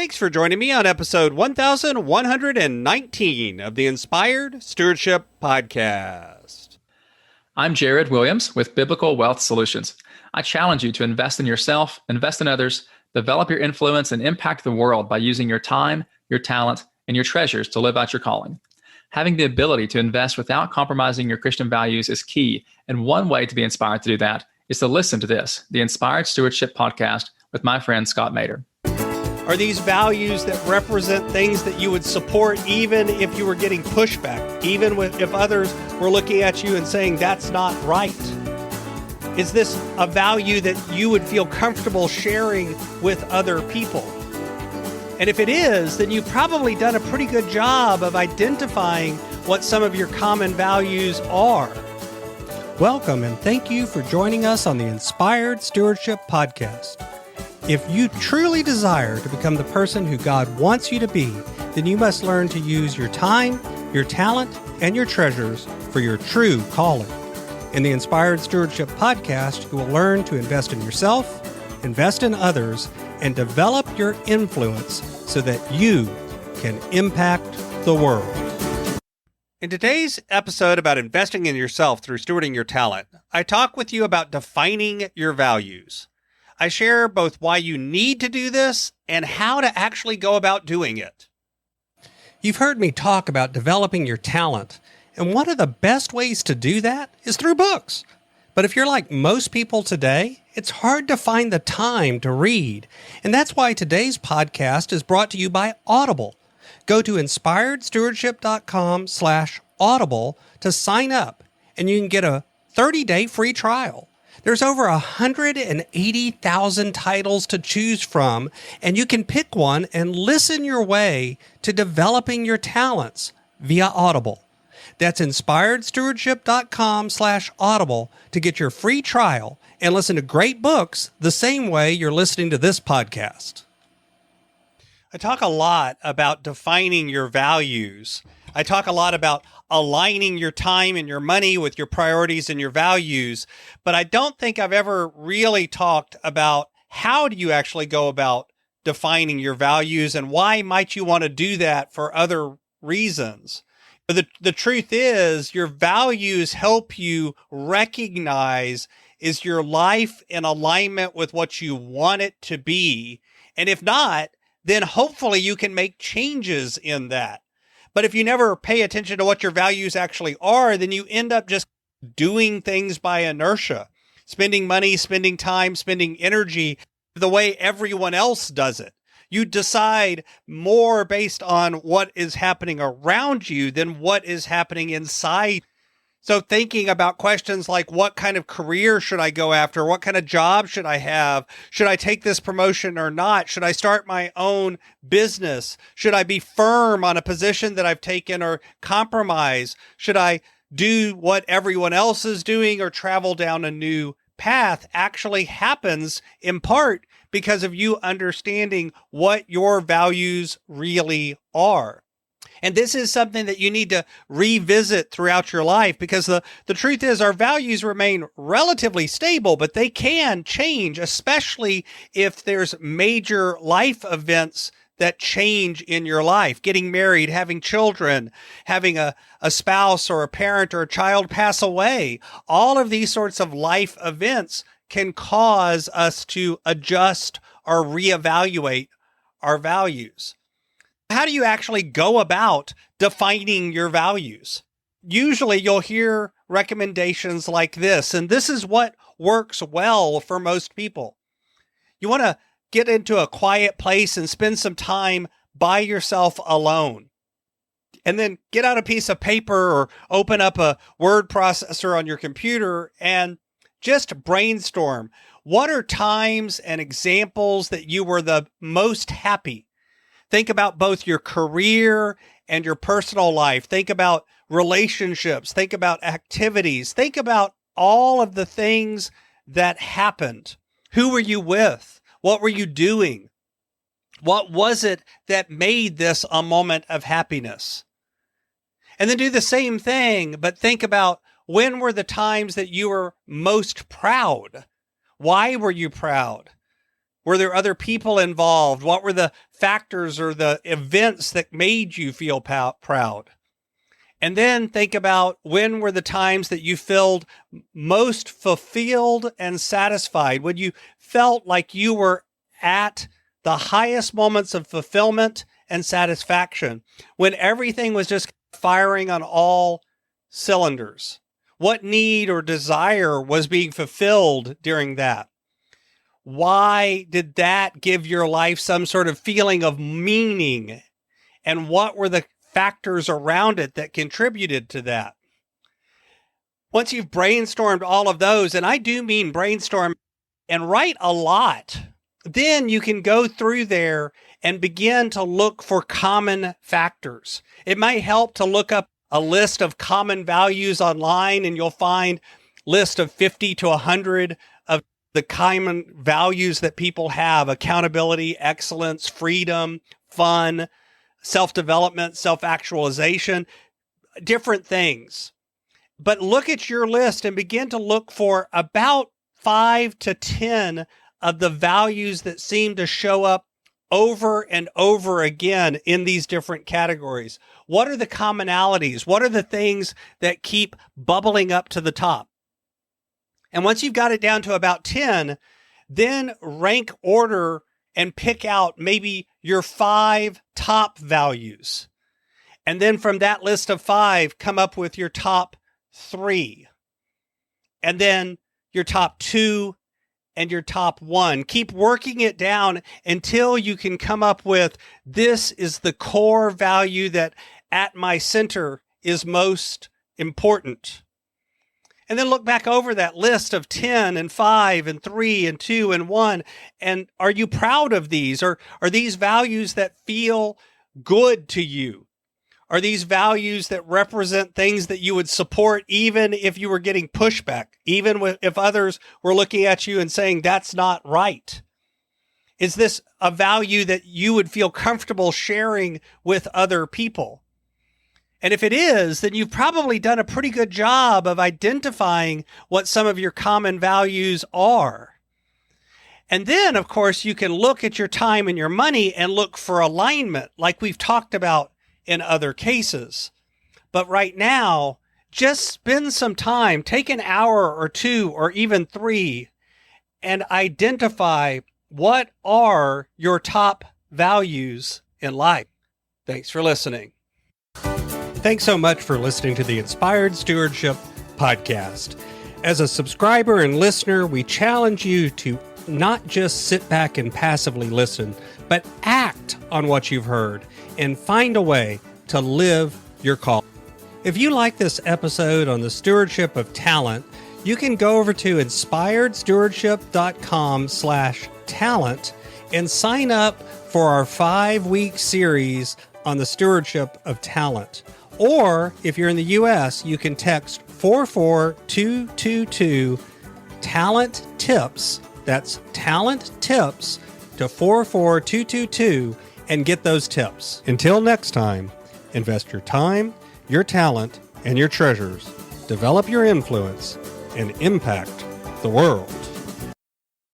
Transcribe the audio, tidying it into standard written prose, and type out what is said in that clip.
Thanks for joining me on episode 1119 of the Inspired Stewardship Podcast. I'm Jared Williams with Biblical Wealth Solutions. I challenge you to invest in yourself, invest in others, develop your influence, and impact the world by using your time, your talent, and your treasures to live out your calling. Having the ability to invest without compromising your Christian values is key, and one way to be inspired to do that is to listen to this, the Inspired Stewardship Podcast with my friend Scott Mader. Are these values that represent things that you would support even if you were getting pushback, even if others were looking at you and saying that's not right? Is this a value that you would feel comfortable sharing with other people? And if it is, then you've probably done a pretty good job of identifying what some of your common values are. Welcome and thank you for joining us on the Inspired Stewardship Podcast. If you truly desire to become the person who God wants you to be, then you must learn to use your time, your talent, and your treasures for your true calling. In the Inspired Stewardship Podcast, you will learn to invest in yourself, invest in others, and develop your influence so that you can impact the world. In today's episode about investing in yourself through stewarding your talent, I talk with you about defining your values. I share both why you need to do this and how to actually go about doing it. You've heard me talk about developing your talent, and one of the best ways to do that is through books. But if you're like most people today, it's hard to find the time to read, and that's why today's podcast is brought to you by Audible. Go to inspiredstewardship.com/audible to sign up, and you can get a 30-day free trial. There's over 180,000 titles to choose from, and you can pick one and listen your way to developing your talents via Audible. That's inspiredstewardship.com/audible to get your free trial and listen to great books the same way you're listening to this podcast. I talk a lot about defining your values. I talk a lot about aligning your time and your money with your priorities and your values, but I don't think I've ever really talked about how do you actually go about defining your values and why might you want to do that for other reasons. But the truth is your values help you recognize, is your life in alignment with what you want it to be? And if not, then hopefully you can make changes in that. But if you never pay attention to what your values actually are, then you end up just doing things by inertia, spending money, spending time, spending energy the way everyone else does it. You decide more based on what is happening around you than what is happening inside. So thinking about questions like, what kind of career should I go after? What kind of job should I have? Should I take this promotion or not? Should I start my own business? Should I be firm on a position that I've taken or compromise? Should I do what everyone else is doing or travel down a new path? Actually happens in part because of you understanding what your values really are. And this is something that you need to revisit throughout your life because the truth is our values remain relatively stable, but they can change, especially if there's major life events that change in your life. Getting married, having children, having a spouse or a parent or a child pass away. All of these sorts of life events can cause us to adjust or reevaluate our values. How do you actually go about defining your values? Usually you'll hear recommendations like this, and this is what works well for most people. You want to get into a quiet place and spend some time by yourself alone. And then get out a piece of paper or open up a word processor on your computer and just brainstorm. What are times and examples that you were the most happy? Think about both your career and your personal life. Think about relationships. Think about activities. Think about all of the things that happened. Who were you with? What were you doing? What was it that made this a moment of happiness? And then do the same thing, but think about when were the times that you were most proud? Why were you proud? Were there other people involved? What were the factors or the events that made you feel proud? And then think about, when were the times that you felt most fulfilled and satisfied, when you felt like you were at the highest moments of fulfillment and satisfaction, when everything was just firing on all cylinders? What need or desire was being fulfilled during that? Why did that give your life some sort of feeling of meaning? And what were the factors around it that contributed to that? Once you've brainstormed all of those, and I do mean brainstorm and write a lot, then you can go through there and begin to look for common factors. It might help to look up a list of common values online, and you'll find list of 50 to 100 of the common values that people have: accountability, excellence, freedom, fun, self-development, self-actualization, different things. But look at your list and begin to look for about 5 to 10 of the values that seem to show up over and over again in these different categories. What are the commonalities? What are the things that keep bubbling up to the top? And once you've got it down to about 10, then rank order and pick out maybe your 5 top values. And then from that list of 5, come up with your top 3. And then your top 2 and your top 1. Keep working it down until you can come up with, this is the core value that at my center is most important. And then look back over that list of 10 and 5 and 3 and 2 and 1. And are you proud of these? Or are these values that feel good to you? Are these values that represent things that you would support even if you were getting pushback, even if others were looking at you and saying, that's not right? Is this a value that you would feel comfortable sharing with other people? And if it is, then you've probably done a pretty good job of identifying what some of your common values are. And then, of course, you can look at your time and your money and look for alignment, like we've talked about in other cases. But right now, just spend some time, take an hour or 2 or even 3, and identify what are your top values in life. Thanks for listening. Thanks so much for listening to the Inspired Stewardship Podcast. As a subscriber and listener, we challenge you to not just sit back and passively listen, but act on what you've heard and find a way to live your call. If you like this episode on the stewardship of talent, you can go over to inspiredstewardship.com/talent and sign up for our 5-week series on the stewardship of talent. Or if you're in the U.S., you can text 44222 talent tips. That's talent tips to 44222 and get those tips. Until next time, invest your time, your talent, and your treasures. Develop your influence and impact the world.